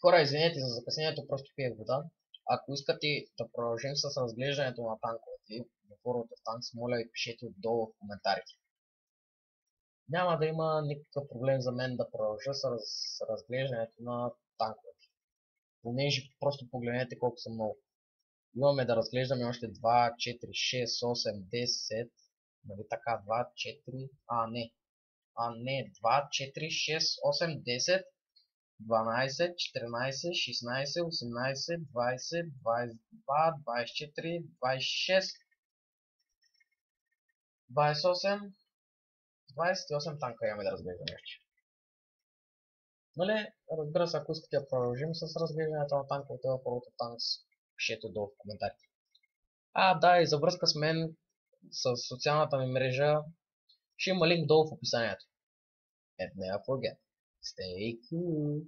Хора, извинете за закъснението, просто пиех вода. Ако искате да продължим с разглеждането на танковете в World of Tanks, моля ви пишете отдолу в коментарите. Няма да има никакъв проблем за мен да продължа с разглеждането на танковете. Понеже просто погледнете колко са много. Имаме да разглеждаме още 2, 4, 6, 8, 10. Нали така? 2, 4. Не. 2, 4, 6, 8, 10. 12, 14, 16, 18, 20, 22, 24, 26, 28, 28 танка имаме да разглеждаме още. Нали, разбира се, ако искате да продължим с разглеждането на танковете в World of Tanks, пишете долу в коментарите. Да, и за връзка с мен, с социалната ми мрежа, ще има линк долу в описанието. And never forget, stay cool.